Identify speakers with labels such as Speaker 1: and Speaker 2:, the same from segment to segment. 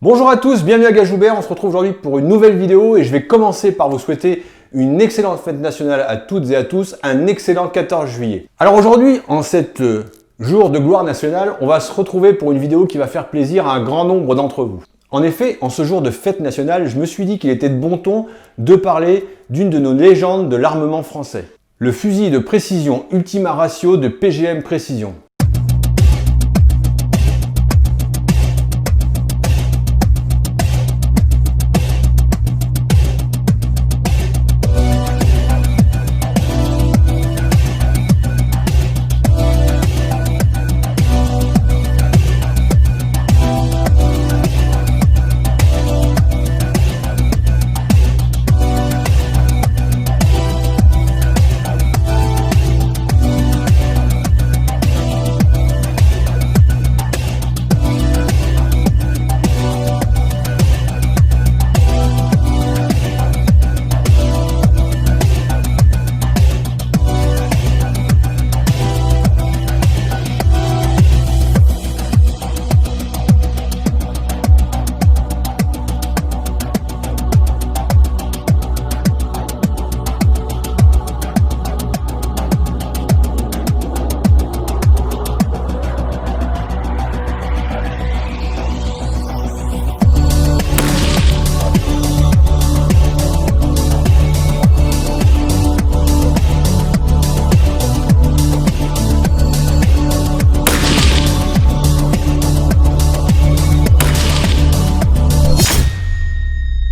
Speaker 1: Bonjour à tous, bienvenue à Gajoubert, on se retrouve aujourd'hui pour une nouvelle vidéo et je vais commencer par vous souhaiter une excellente fête nationale à toutes et à tous, un excellent 14 juillet. Alors aujourd'hui, en cet jour de gloire nationale, on va se retrouver pour une vidéo qui va faire plaisir à un grand nombre d'entre vous. En effet, en ce jour de fête nationale, je me suis dit qu'il était de bon ton de parler d'une de nos légendes de l'armement français. Le fusil de précision Ultima Ratio de PGM Précision.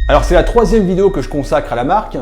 Speaker 1: Alors c'est la troisième vidéo que je consacre à la marque.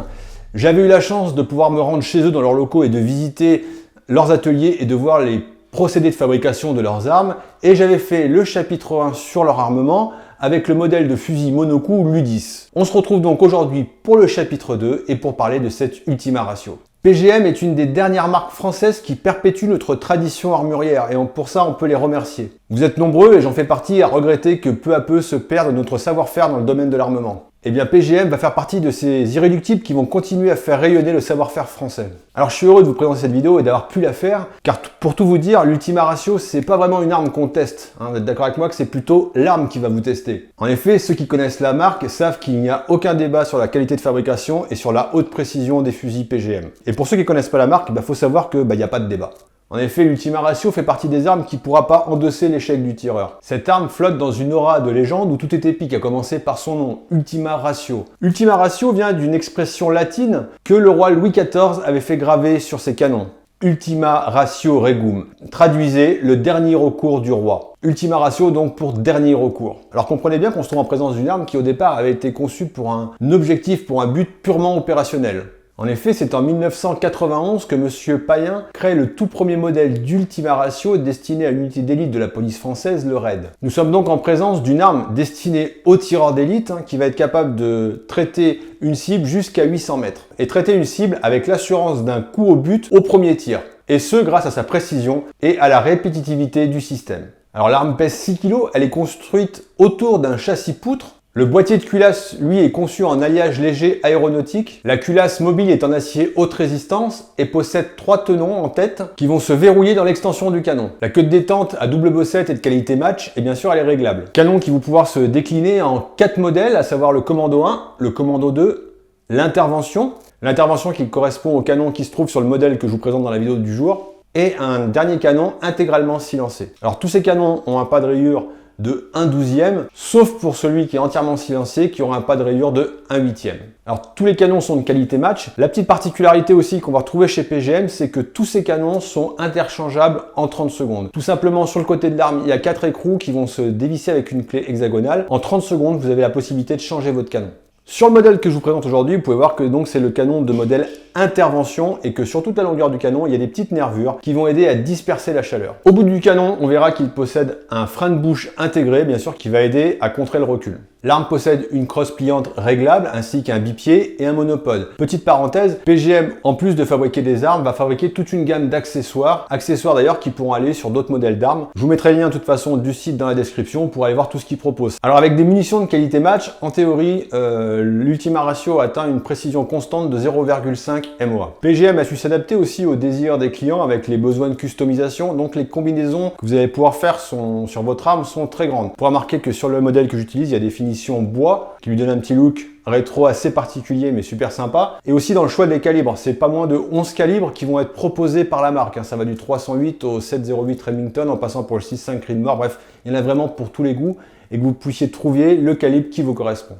Speaker 1: J'avais eu la chance de pouvoir me rendre chez eux dans leurs locaux et de visiter leurs ateliers et de voir les procédés de fabrication de leurs armes. Et j'avais fait le chapitre 1 sur leur armement avec le modèle de fusil monocoup l'U10. On se retrouve donc aujourd'hui pour le chapitre 2 et pour parler de cette Ultima Ratio. PGM est une des dernières marques françaises qui perpétue notre tradition armurière et pour ça on peut les remercier. Vous êtes nombreux et j'en fais partie à regretter que peu à peu se perde notre savoir-faire dans le domaine de l'armement. Eh bien PGM va faire partie de ces irréductibles qui vont continuer à faire rayonner le savoir-faire français. Alors je suis heureux de vous présenter cette vidéo et d'avoir pu la faire, car pour tout vous dire, l'Ultima Ratio c'est pas vraiment une arme qu'on teste. Vous êtes d'accord avec moi que c'est plutôt l'arme qui va vous tester. En effet, ceux qui connaissent la marque savent qu'il n'y a aucun débat sur la qualité de fabrication et sur la haute précision des fusils PGM. Et pour ceux qui connaissent pas la marque, il faut savoir que n'y a pas de débat. En effet, l'Ultima Ratio fait partie des armes qui ne pourra pas endosser l'échec du tireur. Cette arme flotte dans une aura de légende où tout est épique, à commencer par son nom, Ultima Ratio. Ultima Ratio vient d'une expression latine que le roi Louis XIV avait fait graver sur ses canons. Ultima Ratio Regum. Traduisez, le dernier recours du roi. Ultima Ratio donc pour dernier recours. Alors comprenez bien qu'on se trouve en présence d'une arme qui au départ avait été conçue pour un objectif, pour un but purement opérationnel. En effet, c'est en 1991 que M. Payen crée le tout premier modèle d'Ultima Ratio destiné à l'unité d'élite de la police française, le RAID. Nous sommes donc en présence d'une arme destinée aux tireurs d'élite qui va être capable de traiter une cible jusqu'à 800 mètres. Et traiter une cible avec l'assurance d'un coup au but au premier tir. Et ce, grâce à sa précision et à la répétitivité du système. Alors l'arme pèse 6 kg, elle est construite autour d'un châssis poutre. Le boîtier de culasse, lui, est conçu en alliage léger aéronautique. La culasse mobile est en acier haute résistance et possède 3 tenons en tête qui vont se verrouiller dans l'extension du canon. La queue de détente à double bossette est de qualité match et bien sûr elle est réglable. Canon qui va pouvoir se décliner en 4 modèles, à savoir le commando 1, le commando 2, l'intervention. L'intervention qui correspond au canon qui se trouve sur le modèle que je vous présente dans la vidéo du jour. Et un dernier canon intégralement silencé. Alors tous ces canons ont un pas de rayure de 1/12e, sauf pour celui qui est entièrement silencié, qui aura un pas de rayure de 1/8e. Alors tous les canons sont de qualité match. La petite particularité aussi qu'on va retrouver chez PGM, c'est que tous ces canons sont interchangeables en 30 secondes. Tout simplement sur le côté de l'arme, il y a 4 écrous qui vont se dévisser avec une clé hexagonale. En 30 secondes, vous avez la possibilité de changer votre canon. Sur le modèle que je vous présente aujourd'hui, vous pouvez voir que donc c'est le canon de modèle intervention et que sur toute la longueur du canon, il y a des petites nervures qui vont aider à disperser la chaleur. Au bout du canon, on verra qu'il possède un frein de bouche intégré, bien sûr, qui va aider à contrer le recul. L'arme possède une crosse pliante réglable ainsi qu'un bipied et un monopode. Petite parenthèse, PGM, en plus de fabriquer des armes, va fabriquer toute une gamme d'accessoires. Accessoires d'ailleurs qui pourront aller sur d'autres modèles d'armes. Je vous mettrai le lien de toute façon du site dans la description pour aller voir tout ce qu'ils proposent. Alors avec des munitions de qualité match, en théorie, l'Ultima Ratio atteint une précision constante de 0,5 MOA. PGM a su s'adapter aussi aux désirs des clients avec les besoins de customisation, donc les combinaisons que vous allez pouvoir faire sur votre arme sont très grandes. Pour remarquer que sur le modèle que j'utilise, il y a des finitions bois qui lui donnent un petit look rétro assez particulier mais super sympa. Et aussi dans le choix des calibres, c'est pas moins de 11 calibres qui vont être proposés par la marque. Ça va du 308 au 708 Remington en passant pour le 6.5 Creedmoor. Bref, il y en a vraiment pour tous les goûts et que vous puissiez trouver le calibre qui vous correspond.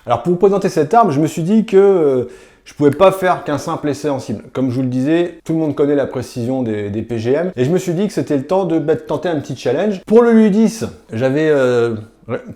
Speaker 1: Alors pour vous présenter cette arme, je me suis dit que je ne pouvais pas faire qu'un simple essai en cible. Comme je vous le disais, tout le monde connaît la précision des PGM. Et je me suis dit que c'était le temps de tenter un petit challenge. Pour le l'U10, j'avais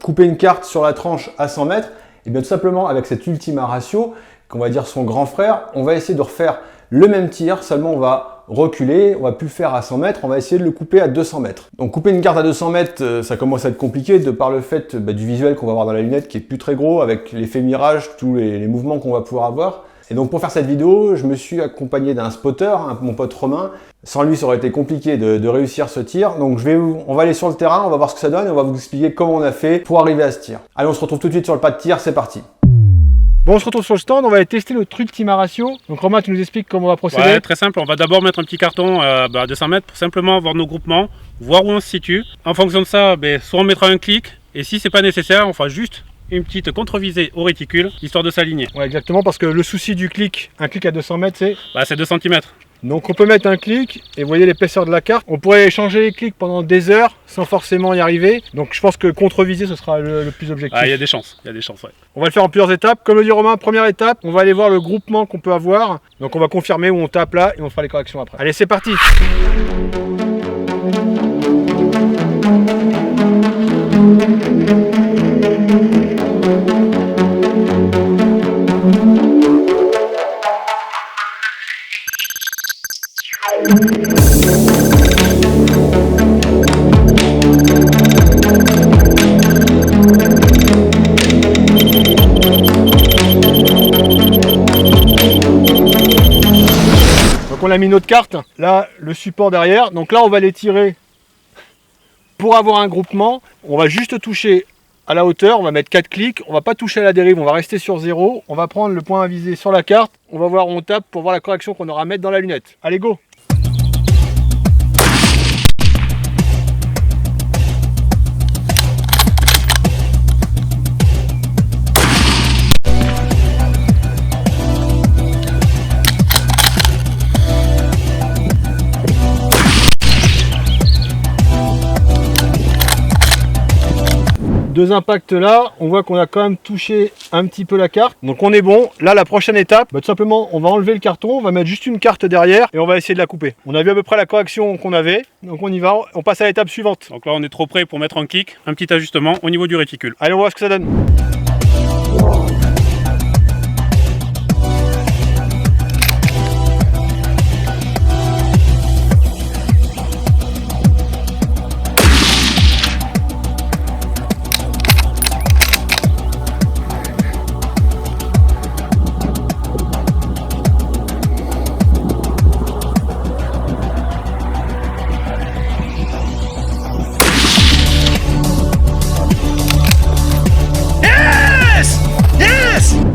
Speaker 1: coupé une carte sur la tranche à 100 mètres. Et bien tout simplement avec cette Ultima Ratio, qu'on va dire son grand frère, on va essayer de refaire le même tir, seulement on va reculer, on va plus le faire à 100 mètres, on va essayer de le couper à 200 mètres. Donc couper une carte à 200 mètres, ça commence à être compliqué de par le fait du visuel qu'on va avoir dans la lunette qui est plus très gros, avec l'effet mirage, tous les mouvements qu'on va pouvoir avoir. Et donc pour faire cette vidéo, je me suis accompagné d'un spotter, mon pote Romain. Sans lui, ça aurait été compliqué de réussir ce tir. Donc on va aller sur le terrain, on va voir ce que ça donne et on va vous expliquer comment on a fait pour arriver à ce tir. Allez, on se retrouve tout de suite sur le pas de tir, c'est parti. Bon, on se retrouve sur le stand, on va aller tester notre Ultima Ratio. Donc Romain, tu nous expliques comment on va procéder?
Speaker 2: Ouais, très simple, on va d'abord mettre un petit carton à 200 mètres pour simplement voir nos groupements, voir où on se situe. En fonction de ça, soit on mettra un clic et si c'est pas nécessaire, on fera juste une petite contre-visée au réticule, histoire de s'aligner.
Speaker 1: Ouais, exactement, parce que le souci du clic, un clic à 200 mètres, c'est...
Speaker 2: C'est 2 cm.
Speaker 1: Donc on peut mettre un clic, et vous voyez l'épaisseur de la carte. On pourrait changer les clics pendant des heures, sans forcément y arriver. Donc je pense que contre-viser, ce sera le plus objectif.
Speaker 2: Il y a des chances, ouais.
Speaker 1: On va le faire en plusieurs étapes. Comme le dit Romain, première étape, on va aller voir le groupement qu'on peut avoir. Donc on va confirmer où on tape là, et on fera les corrections après. Allez, c'est parti! Donc on a mis notre carte, là le support derrière, donc là on va les tirer pour avoir un groupement. On va juste toucher à la hauteur, on va mettre 4 clics, on va pas toucher à la dérive, on va rester sur 0, on va prendre le point à viser sur la carte, on va voir où on tape pour voir la correction qu'on aura à mettre dans la lunette. Allez, go! Deux impacts là, on voit qu'on a quand même touché un petit peu la carte, donc on est bon. Là, la prochaine étape, tout simplement on va enlever le carton, on va mettre juste une carte derrière et on va essayer de la couper. On a vu à peu près la correction qu'on avait, donc on y va, on passe à l'étape suivante.
Speaker 2: Donc là on est trop près pour mettre un clic, un petit ajustement au niveau du réticule.
Speaker 1: Allez, on voit ce que ça donne.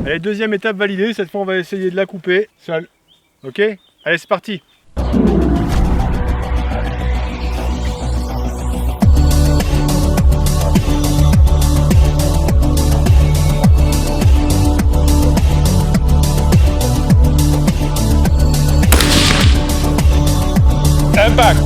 Speaker 1: Allez, deuxième étape validée, cette fois on va essayer de la couper seule. Ok? Allez, c'est parti!
Speaker 2: Impact!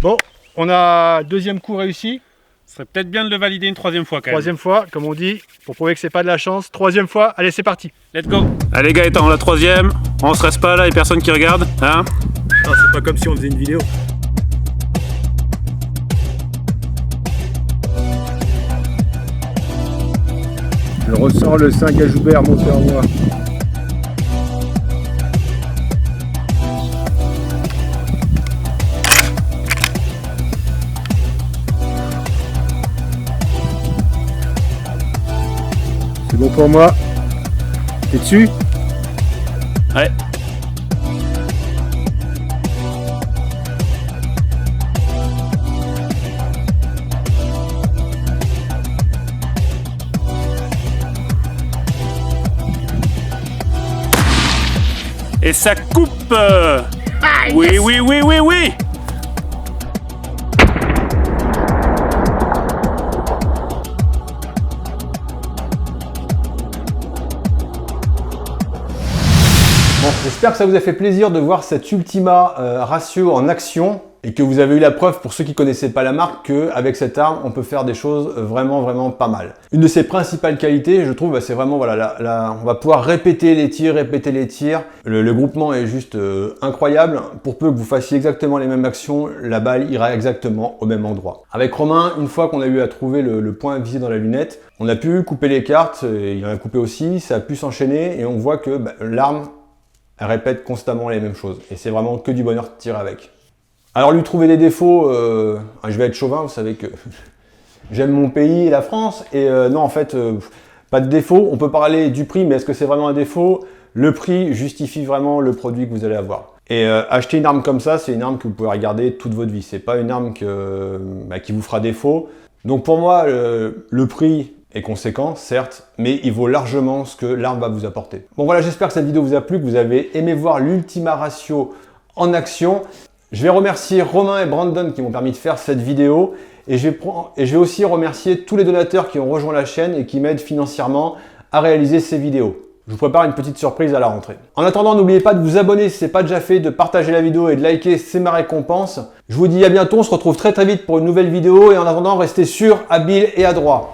Speaker 1: Bon, on a deuxième coup réussi.
Speaker 2: Ce serait peut-être bien de le valider une troisième fois quand même.
Speaker 1: Troisième fois, comme on dit, pour prouver que c'est pas de la chance. Troisième fois, allez, c'est parti.
Speaker 2: Let's go. Allez Gaëtan, la troisième. On se reste pas là, et personne qui regarde, hein?
Speaker 1: Non, c'est pas comme si on faisait une vidéo. Je ressens le 5 à Joubert monter en moi.
Speaker 2: C'est bon pour moi. T'es dessus?
Speaker 3: Ouais. Et ça coupe. Oui, yes. Oui, oui, oui, oui.
Speaker 1: Bon, j'espère que ça vous a fait plaisir de voir cet Ultima Ratio en action et que vous avez eu la preuve, pour ceux qui ne connaissaient pas la marque, qu'avec cette arme, on peut faire des choses vraiment pas mal. Une de ses principales qualités, je trouve, c'est vraiment, voilà, on va pouvoir répéter les tirs. Le groupement est juste incroyable. Pour peu que vous fassiez exactement les mêmes actions, la balle ira exactement au même endroit. Avec Romain, une fois qu'on a eu à trouver le point visé dans la lunette, on a pu couper les cartes, il en a coupé aussi, ça a pu s'enchaîner et on voit que l'arme, elle répète constamment les mêmes choses. Et c'est vraiment que du bonheur de tirer avec. Alors lui trouver des défauts, je vais être chauvin, vous savez que j'aime mon pays et la France, et non en fait, pas de défaut. On peut parler du prix, mais est-ce que c'est vraiment un défaut? Le prix justifie vraiment le produit que vous allez avoir. Et acheter une arme comme ça, c'est une arme que vous pouvez regarder toute votre vie. C'est pas une arme qui vous fera défaut. Donc pour moi, le prix est conséquent, certes, mais il vaut largement ce que l'arme va vous apporter. Bon voilà, j'espère que cette vidéo vous a plu, que vous avez aimé voir l'Ultima Ratio en action. Je vais remercier Romain et Brandon qui m'ont permis de faire cette vidéo et je vais aussi remercier tous les donateurs qui ont rejoint la chaîne et qui m'aident financièrement à réaliser ces vidéos. Je vous prépare une petite surprise à la rentrée. En attendant, n'oubliez pas de vous abonner si ce n'est pas déjà fait, de partager la vidéo et de liker, c'est ma récompense. Je vous dis à bientôt, on se retrouve très vite pour une nouvelle vidéo et en attendant, restez sûrs, habiles et adroits.